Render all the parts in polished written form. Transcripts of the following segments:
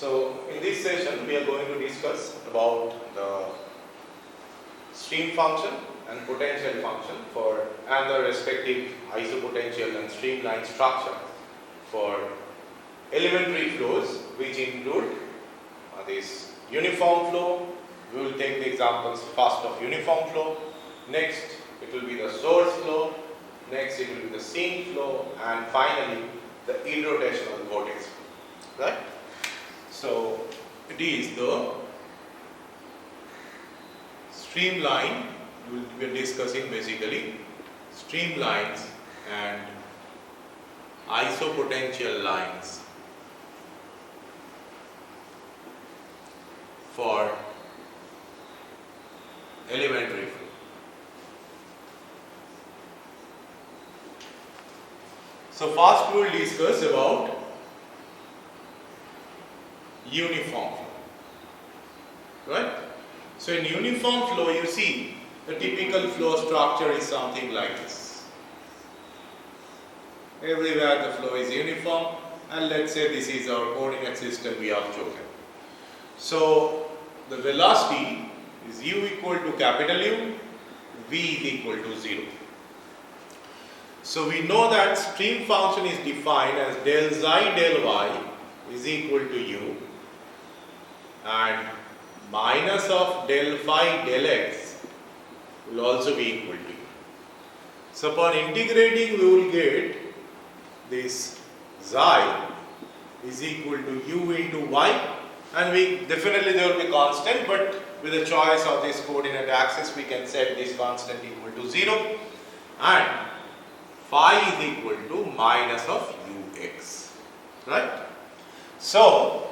So in this session we are going to discuss about the stream function and potential function for and the respective isopotential and streamline structure for elementary flows, which include this uniform flow. We will take the examples first of uniform flow, next it will be the source flow, next it will be the sink flow, and finally the irrotational vortex flow, right? So it is the streamline. We will be discussing basically streamlines and isopotential lines for elementary flow. So first we will discuss about uniform flow, right? So in uniform flow, you see the typical flow structure is something like this. Everywhere the flow is uniform, and let's say this is our coordinate system we have chosen. So the velocity is u equal to capital U, v is equal to 0. So we know that stream function is defined as del xi del y is equal to u, and minus of del phi del x will also be equal to u. So upon integrating we will get this xi is equal to u into y, and we definitely there will be constant, but with the choice of this coordinate axis we can set this constant equal to 0, and phi is equal to minus of ux, right? So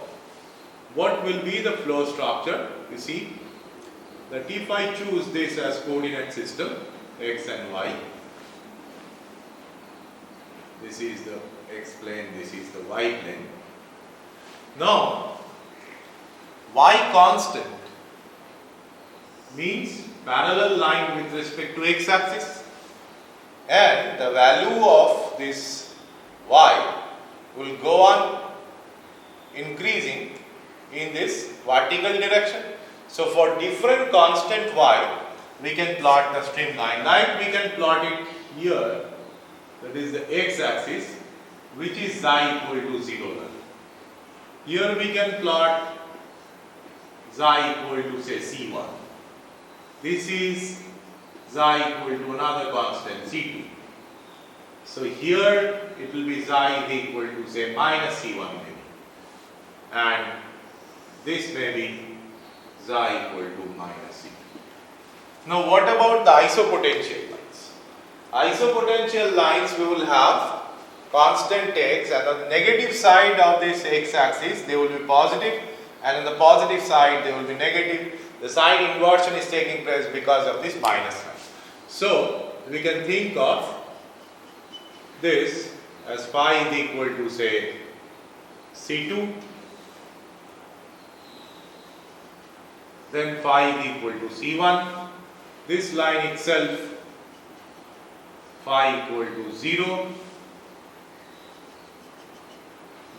what will be the flow structure? You see that if I choose this as coordinate system x and y, this is the x plane, this is the y plane. Now y constant means parallel line with respect to x axis, and the value of this y will go on increasing in this vertical direction. So for different constant y, we can plot the streamline. Like we can plot it here, that is the x axis, which is xi equal to 0. Here we can plot xi equal to say c1. This is xi equal to another constant c2. So here it will be xi is equal to say minus c1 maybe, and this may be xi equal to minus c2. Now what about the isopotential lines? Isopotential lines, we will have constant x, and on the negative side of this x axis they will be positive, and on the positive side they will be negative. The sign inversion is taking place because of this minus sign. So we can think of this as phi is equal to say c2, then phi is equal to c1. This line itself phi equal to 0.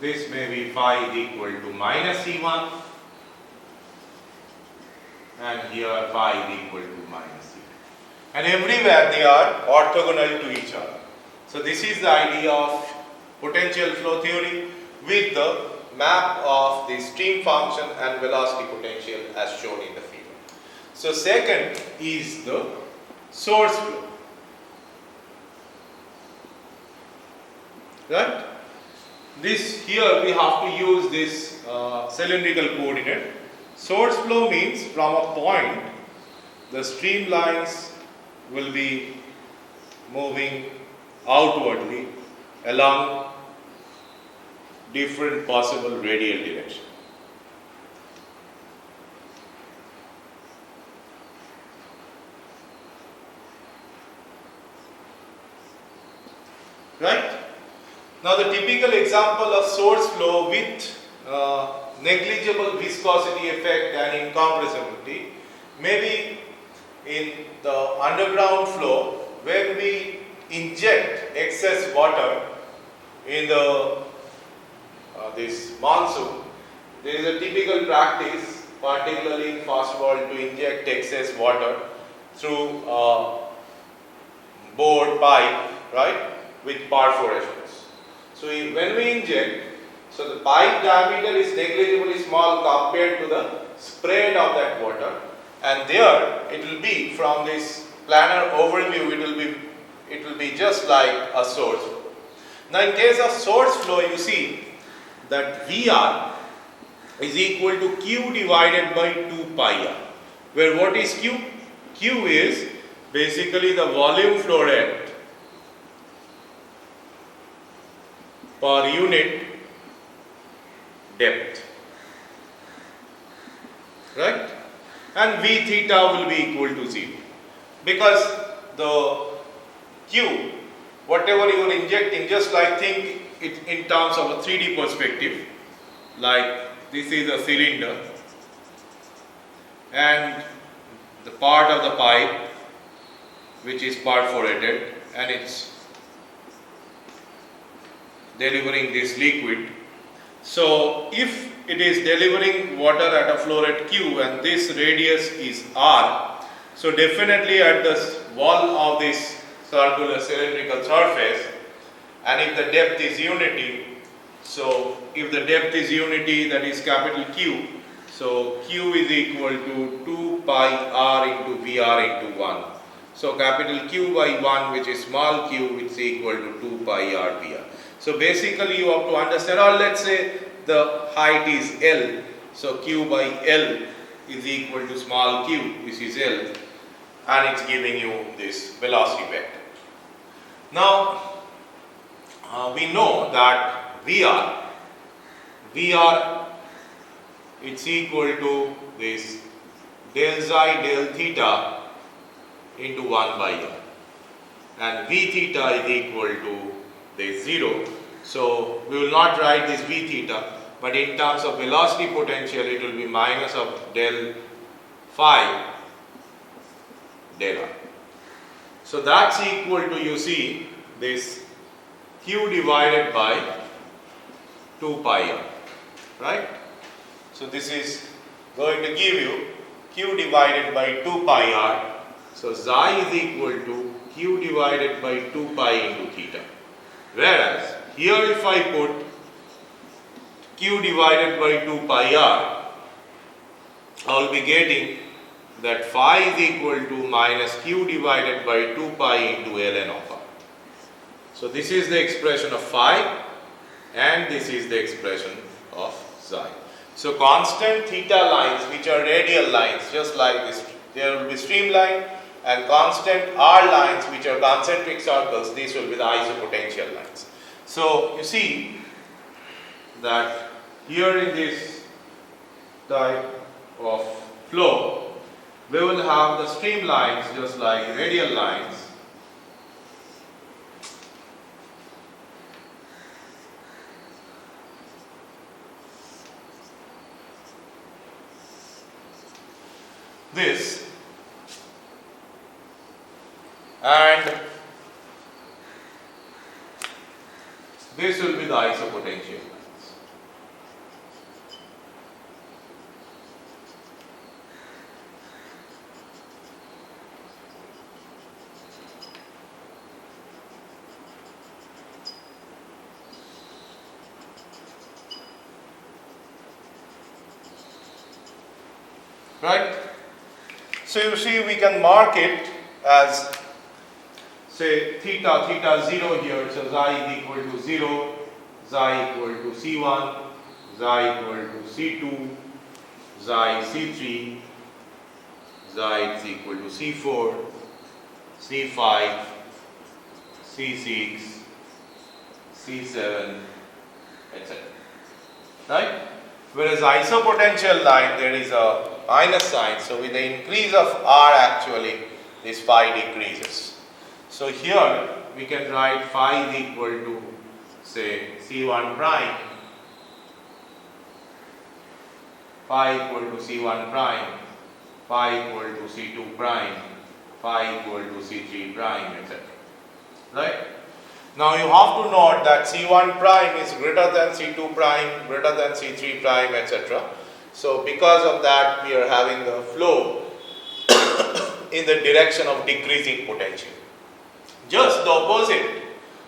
This may be phi is equal to minus c1, and here phi is equal to minus c2. And everywhere they are orthogonal to each other. So this is the idea of potential flow theory with the map of the stream function and velocity potential as shown in the figure. So second is the source flow, right? This here we have to use this cylindrical coordinate. Source flow means from a point the streamlines will be moving outwardly along different possible radial direction. Right? Now the typical example of source flow with negligible viscosity effect and incompressibility may be in the underground flow when we inject excess water in the this monsoon. there is a typical practice, particularly in fast world, to inject excess water through a bored pipe, right, with perforations. So when we inject, so the pipe diameter is negligibly small compared to the spread of that water, and there it will be, from this planar overview, it will be just like a source flow. Now in case of source flow, you see that VR is equal to Q divided by 2 pi R, where what is Q? Q is basically the volume flow rate per unit depth, right? And V theta will be equal to 0, because the Q, whatever you are injecting, just like think it in terms of a 3D perspective, like this is a cylinder and the part of the pipe which is perforated and it's delivering this liquid. So if it is delivering water at a flow rate Q and this radius is R, so definitely at the wall of this circular cylindrical surface, and if the depth is unity, so if the depth is unity, that is capital Q, so Q is equal to 2 pi R into VR into 1. So capital Q by 1, which is small q, which is equal to 2 pi R VR. So basically you have to understand, or let's say the height is L, so Q by L is equal to small q, which is L, and it's giving you this velocity vector. Now we know that VR it's equal to this del xi del theta into 1 by R, and V theta is equal to this 0. So we will not write this V theta, but in terms of velocity potential it will be minus of del phi del R. So that's equal to, you see, this Q divided by 2 pi R, right? So this is going to give you Q divided by 2 pi R. So xi is equal to Q divided by 2 pi into theta. Whereas here if I put Q divided by 2 pi R, I will be getting that phi is equal to minus Q divided by 2 pi into ln of R. So this is the expression of phi and this is the expression of xi. So constant theta lines, which are radial lines, just like this, there will be streamline, and constant R lines, which are concentric circles, these will be the isopotential lines. So you see that here in this type of flow, we will have the streamlines just like radial lines, this, and this will be the isopotential lines. Right? So you see, we can mark it as, say, theta 0 here, so xi is equal to 0, xi equal to C1, xi equal to C2, xi C3, xi is equal to C4, C5, C6, C7, etc. Right? Whereas isopotential line, there is a minus sign, so with the increase of R actually this phi decreases. So here we can write phi is equal to, say, C1 prime, phi equal to C1 prime, phi equal to C2 prime, phi equal to C3 prime, etc. Right? Now you have to note that C1 prime is greater than C2 prime, greater than C3 prime, etc. So because of that, we are having the flow in the direction of decreasing potential. Just the opposite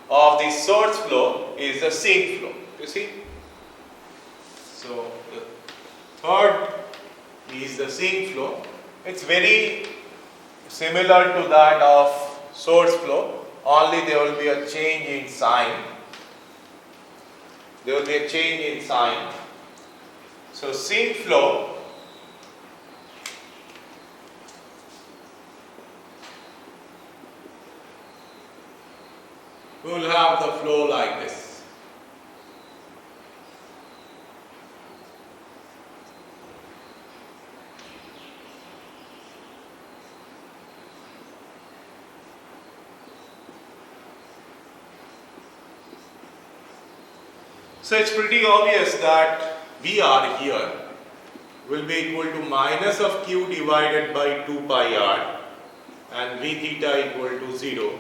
of the source flow is the sink flow. You see? So the third is the sink flow. It's very similar to that of source flow, only there will be a change in sign. There will be a change in sign. So sink flow we will have the flow like this. So it's pretty obvious that VR here will be equal to minus of Q divided by 2 pi r and V theta equal to 0.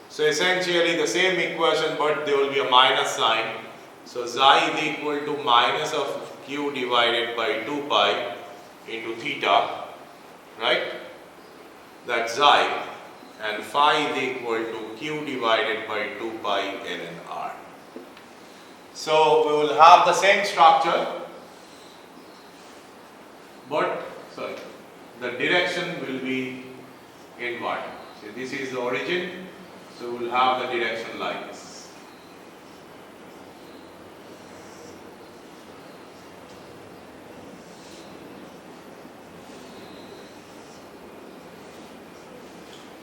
So essentially the same equation, but there will be a minus sign. So xi is equal to minus of Q divided by 2 pi into theta, right? That's xi, and phi is equal to Q divided by 2 pi ln r. So we will have the same structure, but the direction will be inward. So this is the origin, so we will have the direction like this.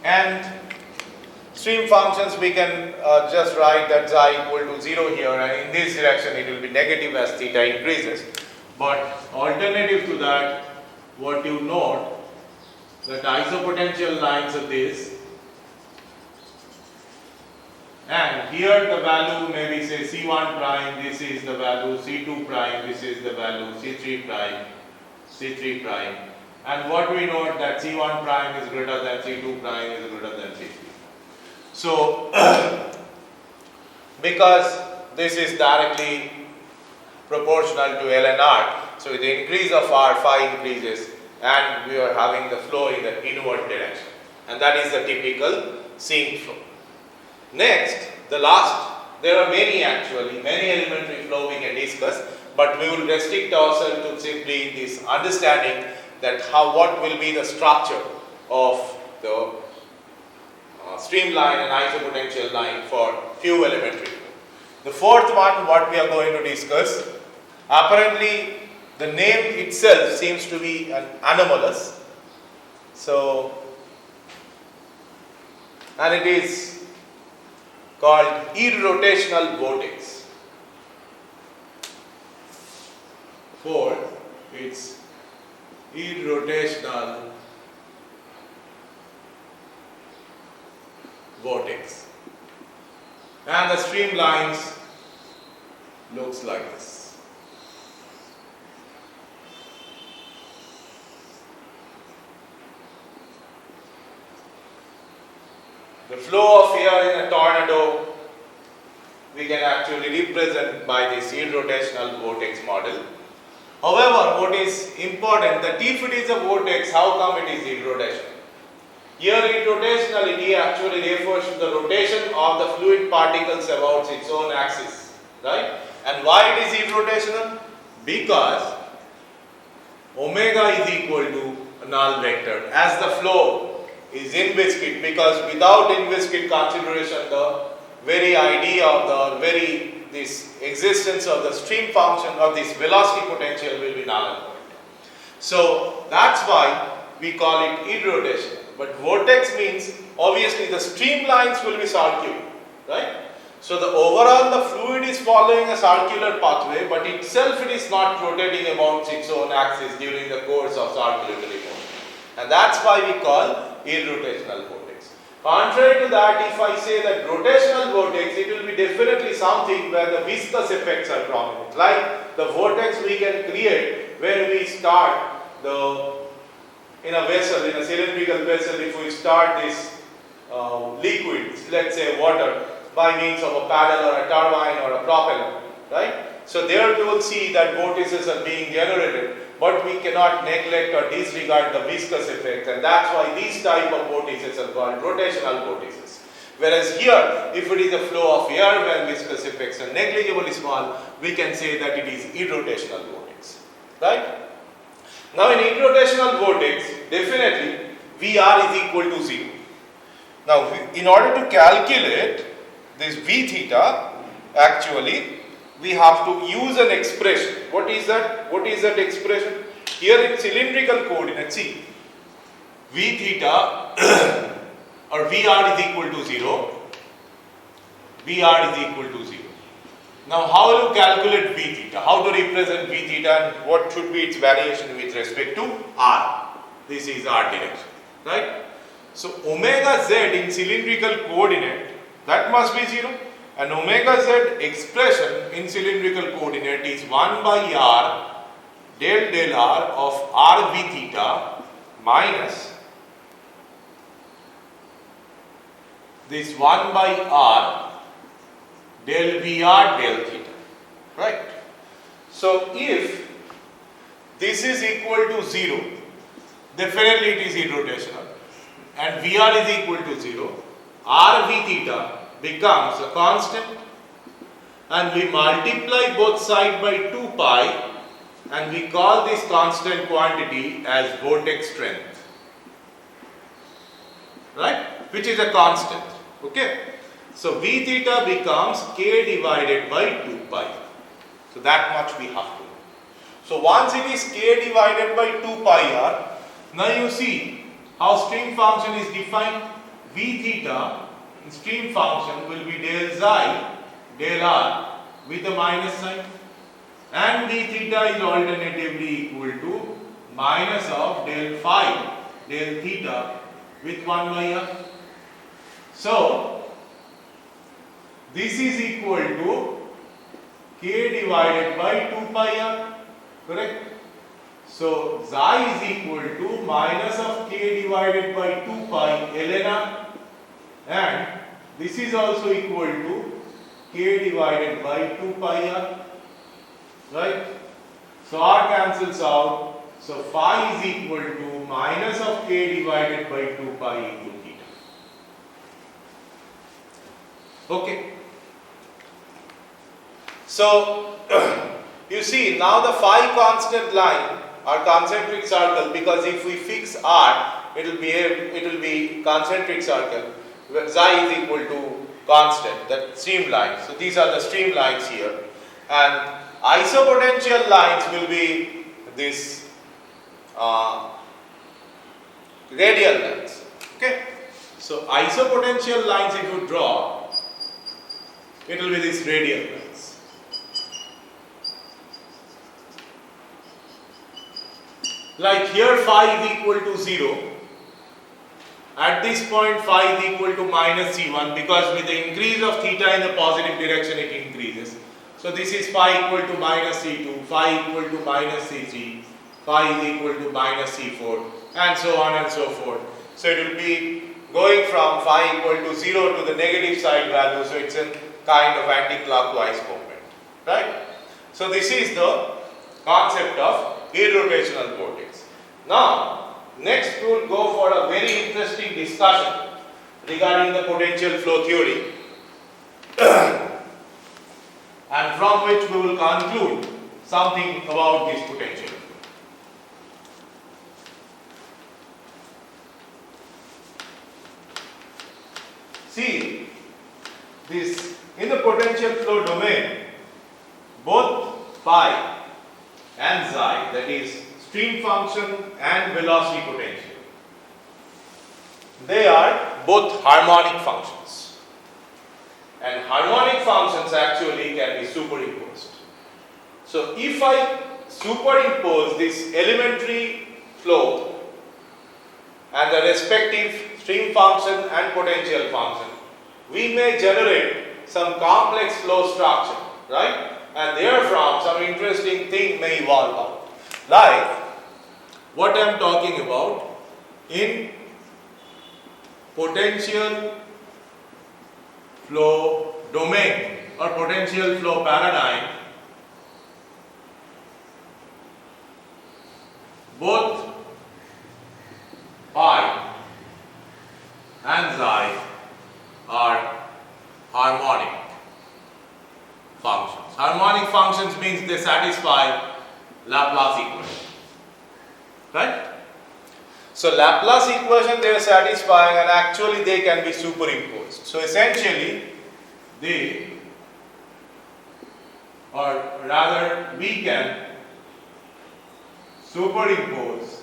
And stream functions, we can just write that xi equal to 0 here, and in this direction it will be negative as theta increases. But alternative to that, what you note, that isopotential lines are this, and here the value may be say C1 prime, this is the value C2 prime, this is the value C3 prime, C3 prime, and what we note that C1 prime is greater than C2 prime is greater than C3. So, because this is directly proportional to ln r, so with the increase of r, phi increases, and we are having the flow in the inward direction, and that is the typical sink flow. Next, the last, there are many elementary flow we can discuss, but we will restrict ourselves to simply this understanding that what will be the structure of the streamline and isopotential line for few elementary flow. The fourth one, what we are going to discuss, apparently the name itself seems to be an anomalous. So, and it is called irrotational vortex. Fourth, it's irrotational vortex, and the streamlines looks like this. The flow of air in a tornado we can actually represent by this irrotational vortex model. However, what is important, that if it is a vortex, how come it is irrotational? Here irrotationality actually refers to the rotation of the fluid particles about its own axis, right? And why it is irrotational? Because omega is equal to null vector as the flow is inviscid, because without inviscid consideration the very idea of this existence of the stream function of this velocity potential will be null and void. So that's why we call it irrotational. But vortex means obviously the streamlines will be circular, right? So the overall the fluid is following a circular pathway, but itself it is not rotating about its own axis during the course of circulatory motion, and that's why we call irrotational vortex. Contrary to that, if I say that rotational vortex, it will be definitely something where the viscous effects are prominent, like the vortex we can create when we start in a vessel, in a cylindrical vessel, if we start this liquid, let's say water, by means of a paddle or a turbine or a propeller, right? So there you will see that vortices are being generated, but we cannot neglect or disregard the viscous effect, and that's why these type of vortices are called rotational vortices. Whereas here, if it is a flow of air when viscous effects are negligibly small, we can say that it is irrotational vortex, right? Now in irrotational vortex, definitely Vr is equal to 0. Now in order to calculate this V theta, actually we have to use an expression. What is that? What is that expression? Here in cylindrical coordinates, see, V theta or Vr is equal to 0. Vr is equal to 0. Now how will you calculate V theta? How to represent V theta and what should be its variation with respect to R? This is R direction, right? So omega z in cylindrical coordinate, that must be 0, and omega z expression in cylindrical coordinate is 1 by r del r of r v theta minus this 1 by r del Vr del theta, right? So if this is equal to 0, definitely it is irrotational, and Vr is equal to 0, r v theta becomes a constant, and we multiply both sides by 2 pi, and we call this constant quantity as vortex strength, right? Which is a constant, okay? So V theta becomes k divided by 2 pi. So that much we have to know. So once it is k divided by 2 pi r, now you see how stream function is defined. V theta in stream function will be del xi del r with a minus sign, and d theta is alternatively equal to minus of del phi del theta with 1 by r. So this is equal to k divided by 2 pi r, correct? So xi is equal to minus of k divided by 2 pi ln r, and this is also equal to k divided by 2 pi r, right? So r cancels out, so phi is equal to minus of k divided by 2 pi into theta. Okay. So you see now the phi constant line are concentric circle, because if we fix r, it will be concentric circle. Xi is equal to constant, that streamline. So these are the streamlines here, and isopotential lines will be this radial lines. Okay. So isopotential lines, if you draw, it will be this radial lines. Like here phi is equal to 0, at this point phi is equal to minus c1, because with the increase of theta in the positive direction it increases. So this is phi equal to minus c2, phi equal to minus c3, phi is equal to minus c4, and so on and so forth. So it will be going from phi equal to 0 to the negative side value, so it's a kind of anti-clockwise movement, right? So this is the concept of irrotational vortex. Now, next we will go for a very interesting discussion regarding the potential flow theory, and from which we will conclude something about this potential flow. See, this in the potential flow domain, both phi and xi, that is stream function and velocity potential, they are both harmonic functions, and harmonic functions actually can be superimposed. So if I superimpose this elementary flow and the respective stream function and potential function, we may generate some complex flow structure, right? And therefrom some interesting thing may evolve out. Like what I am talking about in potential flow domain or potential flow paradigm, both phi and psi are harmonic functions. Harmonic functions means they satisfy Laplace equation, right? So Laplace equation they are satisfying, and actually they can be superimposed. So essentially they, or rather we can superimpose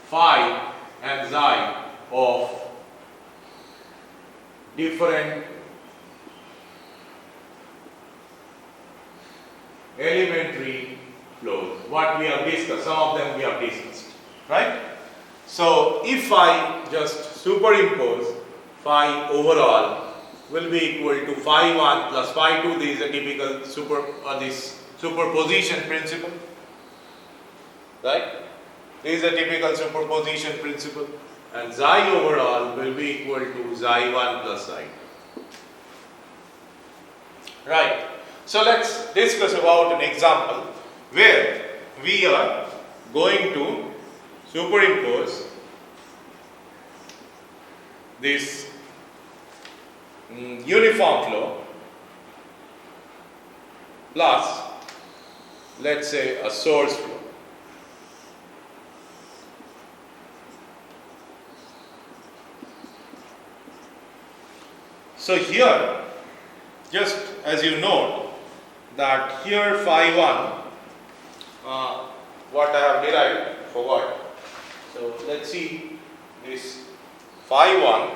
phi and psi of different elementary flows, what we have discussed, some of them we have discussed, right? So if I just superimpose phi overall will be equal to phi 1 plus phi 2, this is a typical superposition principle, right? This is a typical superposition principle, and psi overall will be equal to psi 1 plus psi 2. Right. So let's discuss about an example where we are going to superimpose this uniform flow plus, let's say, a source flow. So here, just as you note that here phi 1, what I have derived for what? So let's see this phi 1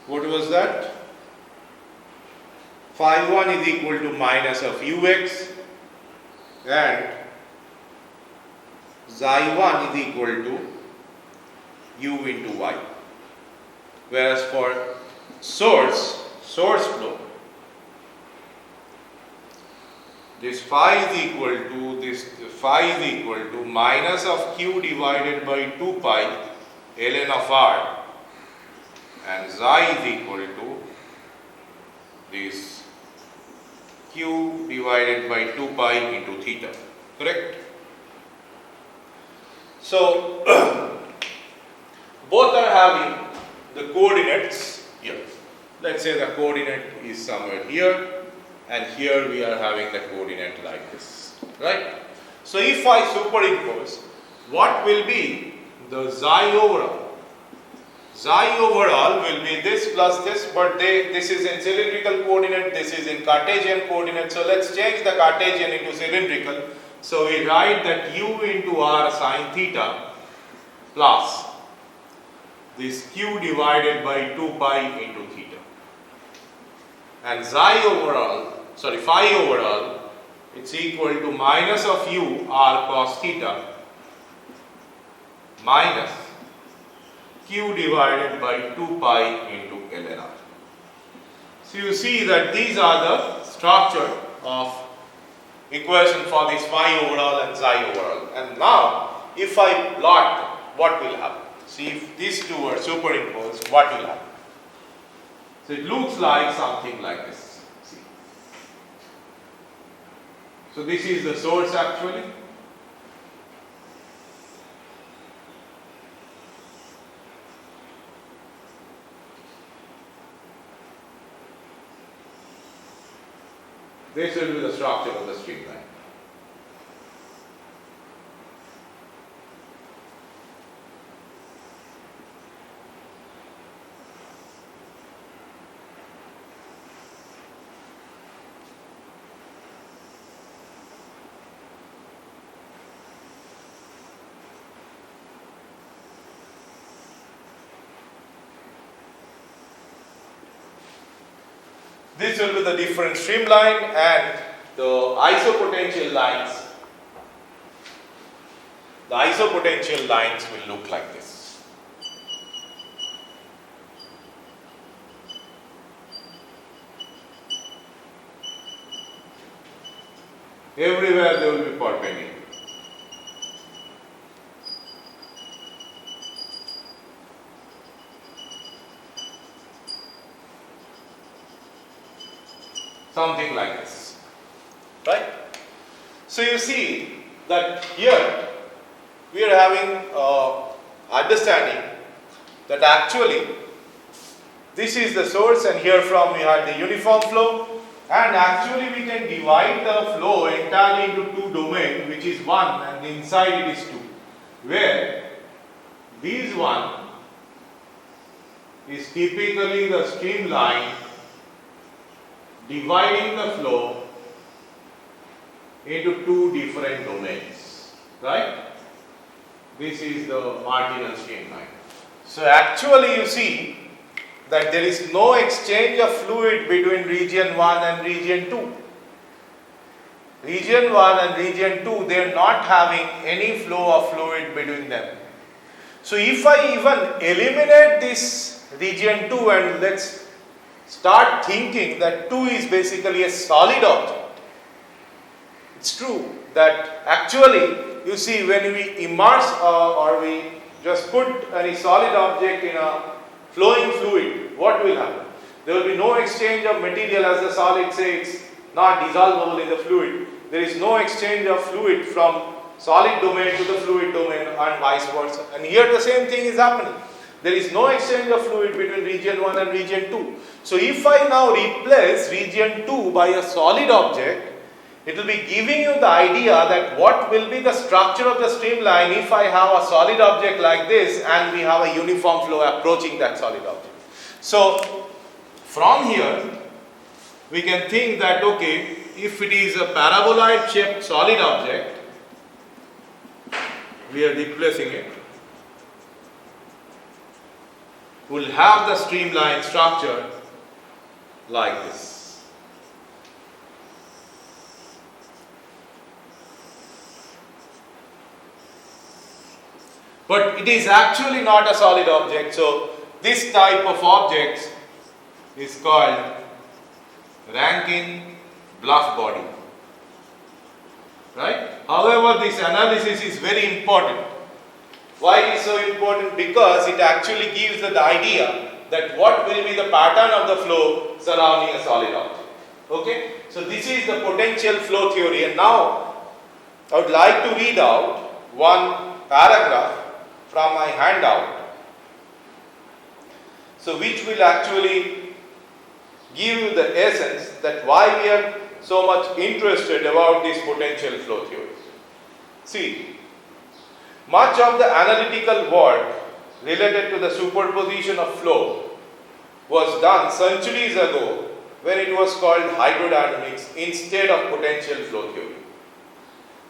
what was that? Phi 1 is equal to minus of ux and psi 1 is equal to u into y. Whereas for source flow, this phi is equal to minus of q divided by 2 pi ln of r, and psi is equal to this q divided by 2 pi into theta, correct? So both are having the coordinates here. Let's say the coordinate is somewhere here, and here we are having the coordinate like this, right? So if I superimpose, what will be the psi overall? Psi overall will be this plus this, but this is in cylindrical coordinate, this is in Cartesian coordinate. So let's change the Cartesian into cylindrical. So we write that u into r sine theta plus this q divided by 2 pi into theta. And phi overall, it's equal to minus of u r cos theta minus q divided by 2 pi into ln r. So you see that these are the structure of equation for this phi overall and psi overall. And now if I plot them, what will happen? See, if these two are superimposed, what will happen? So it looks like something like this. See. So this is the source actually. This will be the structure of the streamline. This will be the different streamline, and the isopotential lines. The isopotential lines will look like this. everywhere they will be perpendicular. Something like this, right? So you see that here we are having understanding that actually this is the source, and here from we had the uniform flow, and actually we can divide the flow entirely into two domains, which is one and inside it is two, where this one is typically the streamline dividing the flow into two different domains, right? This is the marginal streamline. So actually you see that there is no exchange of fluid between region 1 and region 2. Region 1 and region 2, they are not having any flow of fluid between them. So if I even eliminate this region 2 and let's start thinking that 2 is basically a solid object. It's true that actually you see when we immerse or we just put any solid object in a flowing fluid, what will happen? There will be no exchange of material, as the solid says, not dissolvable in the fluid. There is no exchange of fluid from solid domain to the fluid domain and vice versa. And here the same thing is happening. There is no exchange of fluid between region 1 and region 2. So if I now replace region 2 by a solid object, it will be giving you the idea that what will be the structure of the streamline if I have a solid object like this and we have a uniform flow approaching that solid object. So from here we can think that okay, if it is a paraboloid shaped solid object, we are replacing it, will have the streamline structure like this. But it is actually not a solid object, so this type of object is called Rankine bluff body, right? However, this analysis is very important. Why it is so important? Because it actually gives the idea that what will be the pattern of the flow surrounding a solid object. Okay, so this is the potential flow theory, and now I would like to read out one paragraph from my handout, so which will actually give you the essence that why we are so much interested about this potential flow theory. See, much of the analytical work related to the superposition of flow was done centuries ago when it was called hydrodynamics instead of potential flow theory.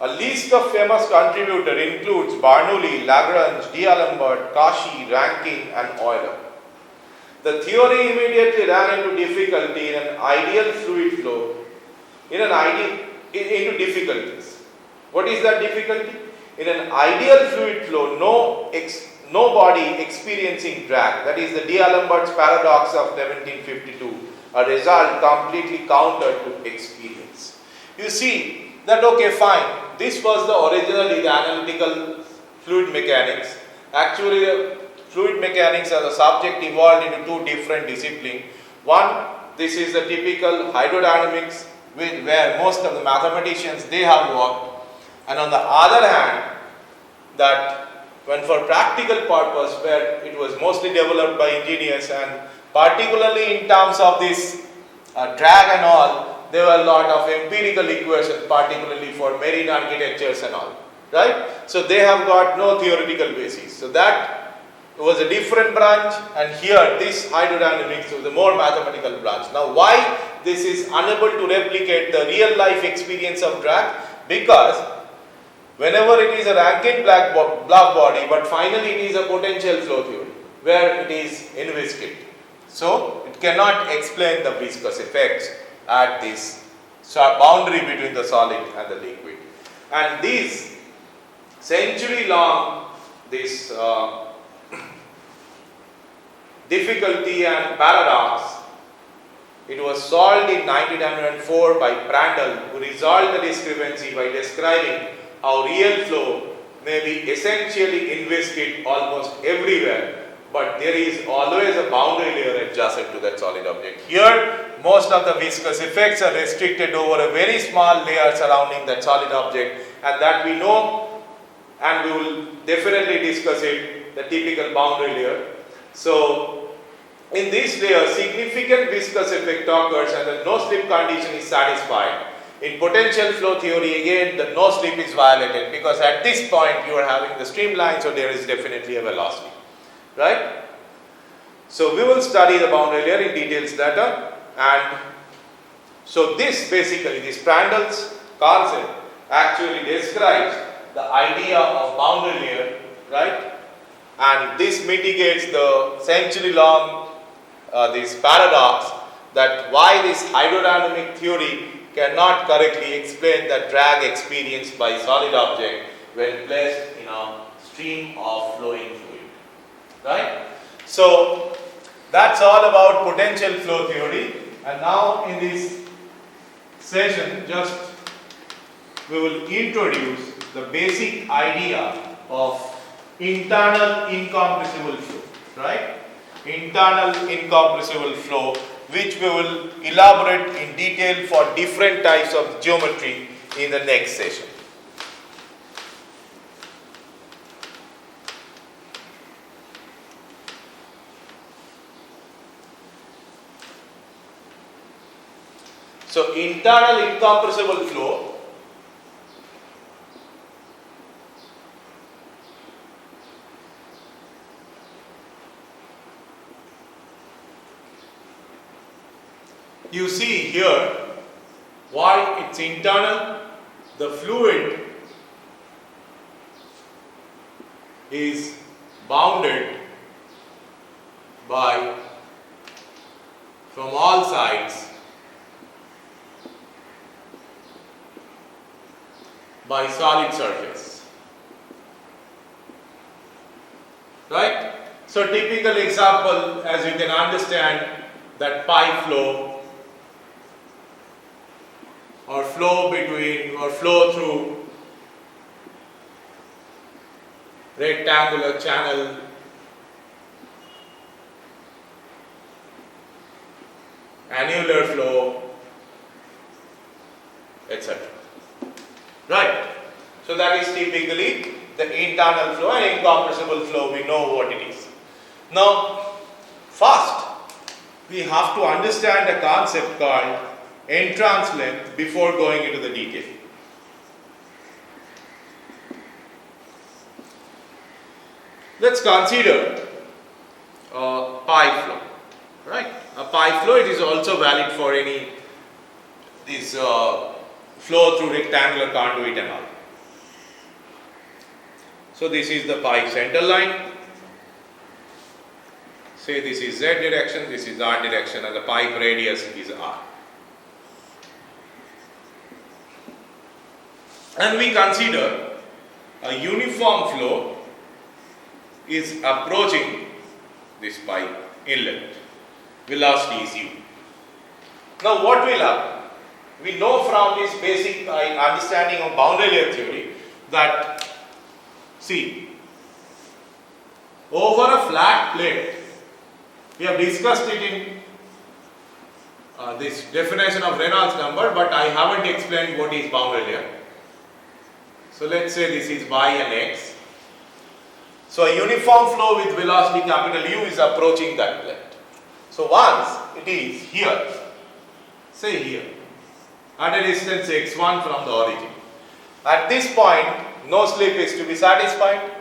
A list of famous contributors includes Bernoulli, Lagrange, D'Alembert, Cauchy, Rankine and Euler. The theory immediately ran into difficulty in an ideal fluid flow, into difficulties. What is that difficulty? In an ideal fluid flow, no body experiencing drag, that is the D'Alembert's paradox of 1752, a result completely counter to experience. You see that okay, fine, this was the originally the analytical fluid mechanics. Actually, fluid mechanics as a subject evolved into two different disciplines. One, this is the typical hydrodynamics where most of the mathematicians they have worked, and on the other hand, that when for practical purpose where it was mostly developed by engineers, and particularly in terms of this drag and all, there were a lot of empirical equations, particularly for marine architectures and all, right? So they have got no theoretical basis. So that was a different branch, and here this hydrodynamics was a more mathematical branch. Now why this is unable to replicate the real life experience of drag? Because whenever it is a Rankine bluff body, but finally it is a potential flow theory where it is inviscid. So it cannot explain the viscous effects at this boundary between the solid and the liquid. And this century long this difficulty and paradox It was solved in 1904 by Prandtl, who resolved the discrepancy by describing how real flow may be essentially inviscid almost everywhere, but there is always a boundary layer adjacent to that solid object. Here, most of the viscous effects are restricted over a very small layer surrounding that solid object, and that we know, and we will definitely discuss it, the typical boundary layer. So, in this layer, significant viscous effect occurs and the no-slip condition is satisfied. In potential flow theory, again, the no-slip is violated because at this point you are having the streamline, so there is definitely a velocity, right? So, we will study the boundary layer in details later, and so this basically, this Prandtl's concept actually describes the idea of boundary layer, right? And this mitigates the century-long this paradox that why this hydrodynamic theory cannot correctly explain the drag experienced by solid object when placed in a stream of flowing fluid, right? So that's all about potential flow theory, and now in this session just we will introduce the basic idea of internal incompressible flow, right? Internal incompressible flow, which we will elaborate in detail for different types of geometry in the next session. So, internal incompressible flow you see here why it's internal. The fluid is bounded by from all sides by solid surface, right? So typical example, as you can understand, that pipe flow or flow between or flow through rectangular channel, annular flow, etc. Right. So that is typically the internal flow and incompressible flow. We know what it is. Now, first we have to understand a concept called entrance length before going into the detail. Let's consider a pipe flow, right? A pipe flow, it is also valid for any this flow through rectangular conduit and all. So this is the pipe center line. Say this is Z direction, this is R direction, and the pipe radius is R. And we consider a uniform flow is approaching this pipe inlet. Velocity is U. Now what will happen? We know from this basic understanding of boundary layer theory that, see, over a flat plate, we have discussed it in this definition of Reynolds number, but I haven't explained what is boundary layer. So let's say this is y and x. So a uniform flow with velocity capital U is approaching that plate. So once it is here, say here, at a distance x1 from the origin. At this point, no slip is to be satisfied.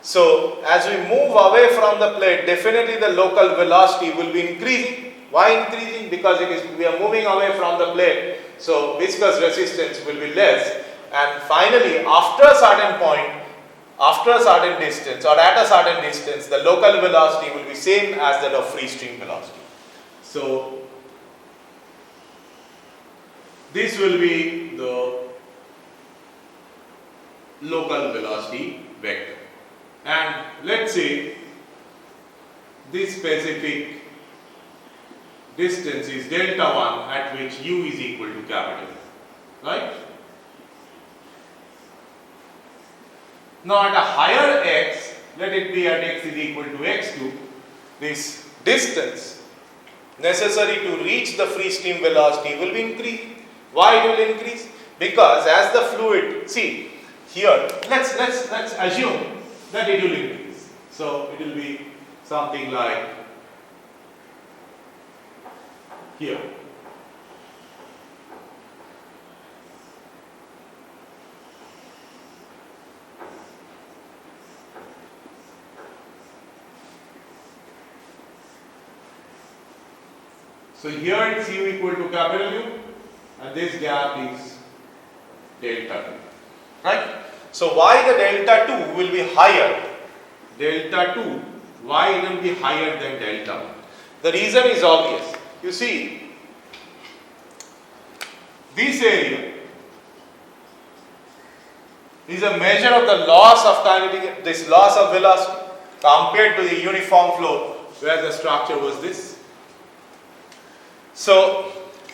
So as we move away from the plate, definitely the local velocity will be increasing. Why increasing? Because we are moving away from the plate, so viscous resistance will be less. And finally, after a certain point, after a certain distance or at a certain distance, the local velocity will be same as that of free stream velocity. So this will be the local velocity vector. And let's say this specific distance is delta 1 at which u is equal to capital U, right? Now at a higher x, let it be at x is equal to x2, this distance necessary to reach the free stream velocity will be increased. Why it will increase? Because as the fluid, see here, let's assume that it will increase. So it will be something like here. So here it's u equal to capital U and this gap is delta 2, right? So why the delta 2 will be higher? Delta 2, why it will be higher than delta 1? The reason is obvious. You see, this area is a measure of the loss of kinetic, this loss of velocity compared to the uniform flow where the structure was this. So,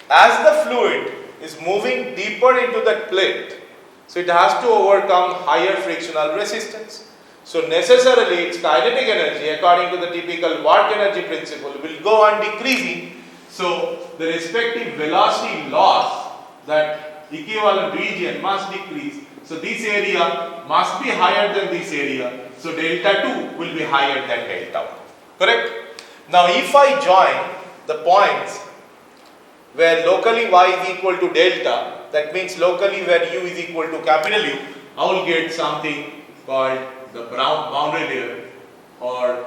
as the fluid is moving deeper into that plate, so it has to overcome higher frictional resistance. So, necessarily its kinetic energy according to the typical work energy principle will go on decreasing. So, the respective velocity loss, that equivalent region must decrease. So, this area must be higher than this area. So, delta 2 will be higher than delta 1. Correct? Now, if I join the points where locally y is equal to delta, that means locally where u is equal to capital U, I will get something called the boundary layer, or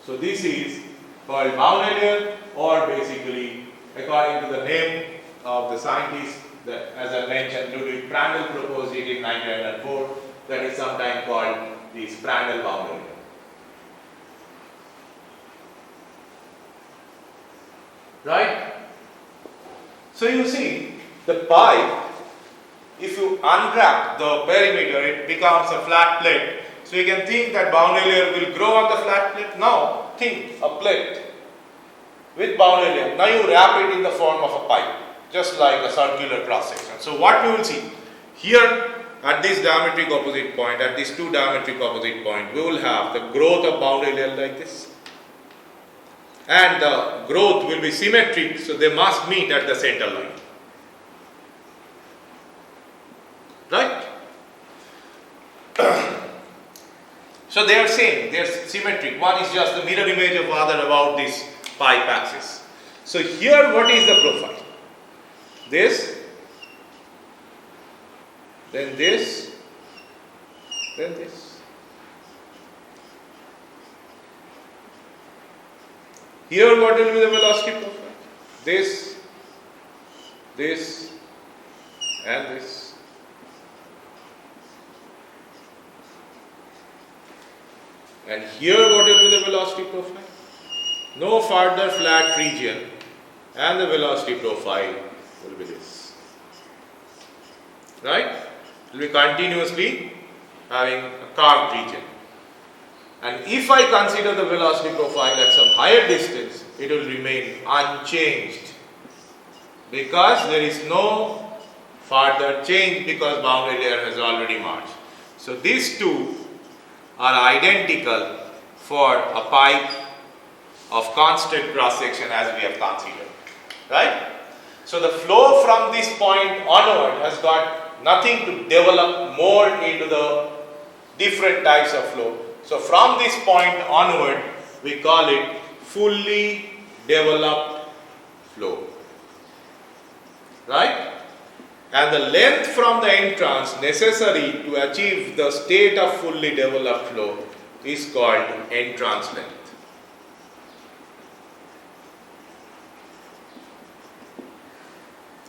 so this is called boundary layer, or basically according to the name of the scientist, that, as I mentioned, Ludwig Prandtl proposed it in 1904, that is sometimes called the Prandtl boundary layer. Right? So you see, the pipe, if you unwrap the perimeter, it becomes a flat plate. So you can think that boundary layer will grow on the flat plate. Now think a plate with boundary layer. Now you wrap it in the form of a pipe, just like a circular cross section. So what we will see here at this diametric opposite point, at these two diametric opposite point, we will have the growth of boundary layer like this. And the growth will be symmetric, so they must meet at the center line. Right? So they are same, they are symmetric. One is just the mirror image of other about this pipe axis. So here what is the profile? This, then this, then this. Here what will be the velocity profile? This, this, and this. And here what will be the velocity profile? No further flat region, and the velocity profile will be this. Right? It will be continuously having a curved region. And if I consider the velocity profile at some higher distance, it will remain unchanged because there is no further change because boundary layer has already merged. So these two are identical for a pipe of constant cross section as we have considered. Right? So the flow from this point onward has got nothing to develop more into the different types of flow. So from this point onward, we call it fully developed flow. Right? And the length from the entrance necessary to achieve the state of fully developed flow is called entrance length.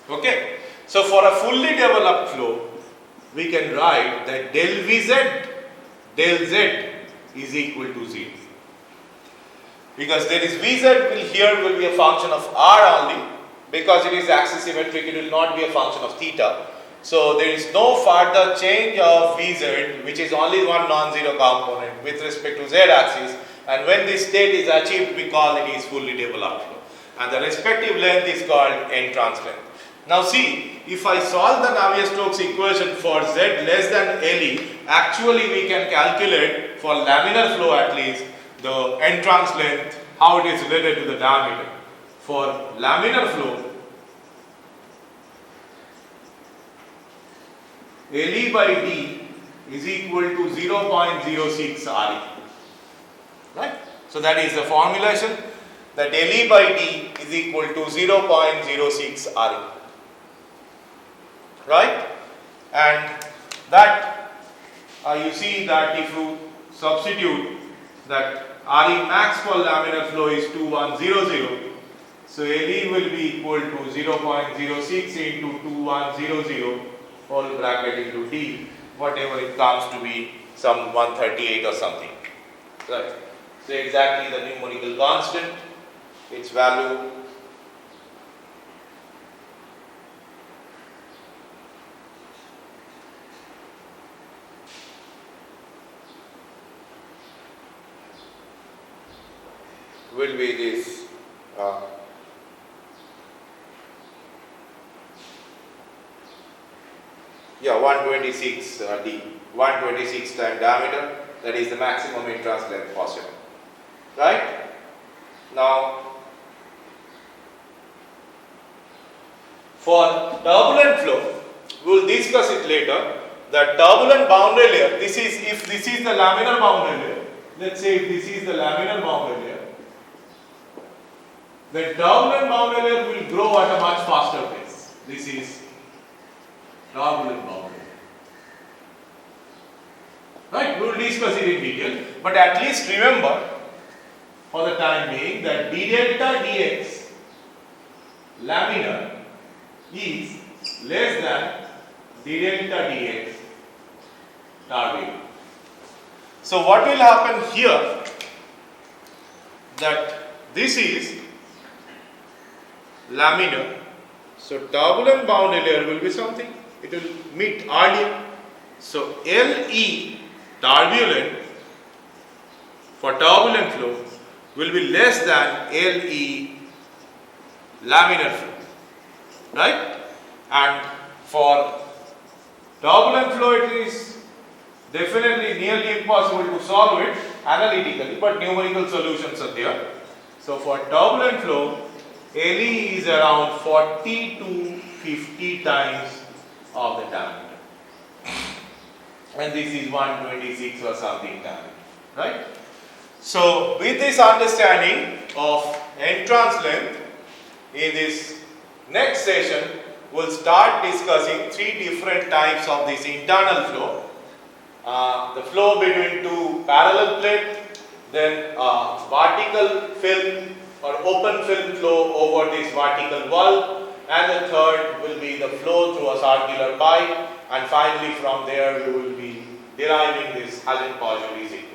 Okay? So for a fully developed flow, we can write that del Vz, del Z is equal to 0. Because there is Vz here will be a function of R only, because it is axisymmetric, it will not be a function of theta. So there is no further change of Vz, which is only one non-zero component with respect to Z axis, and when this state is achieved, we call it is fully developed flow, and the respective length is called entrance length. Now see, if I solve the Navier-Stokes equation for Z less than LE, actually we can calculate for laminar flow at least the entrance length, how it is related to the diameter. For laminar flow, LE by D is equal to 0.06 RE. Right? So that is the formulation, that LE by D is equal to 0.06 RE. Right? And that you see that if you substitute that RE max for laminar flow is 2100, so LE will be equal to 0.06 into 2100 whole bracket into D, whatever it comes to be, some 138 or something. Right? So exactly the numerical constant, its value will be this 126 D, 126 times diameter, that is the maximum entrance length possible. Right? Now, for turbulent flow, we will discuss it later. The turbulent boundary layer, this is, if this is the laminar boundary layer, let's say if this is the laminar boundary layer, the turbulent boundary layer will grow at a much faster pace. This is turbulent boundary. Right? We will discuss it in detail, but at least remember for the time being that d delta dx laminar is less than d delta dx turbulent. So what will happen here, that this is laminar, so turbulent boundary layer will be something, it will meet earlier. So LE turbulent for turbulent flow will be less than LE laminar flow, right? And for turbulent flow it is definitely nearly impossible to solve it analytically, but numerical solutions are there. So for turbulent flow, LE is around 40 to 50 times of the diameter, and this is 126 or something diameter, right? So with this understanding of entrance length, in this next session we'll start discussing three different types of this internal flow. The flow between two parallel plates, then vertical film or open film flow over this vertical wall, and the third will be the flow through a circular pipe, and finally from there we will be deriving this Hallen-Poiseuille equation.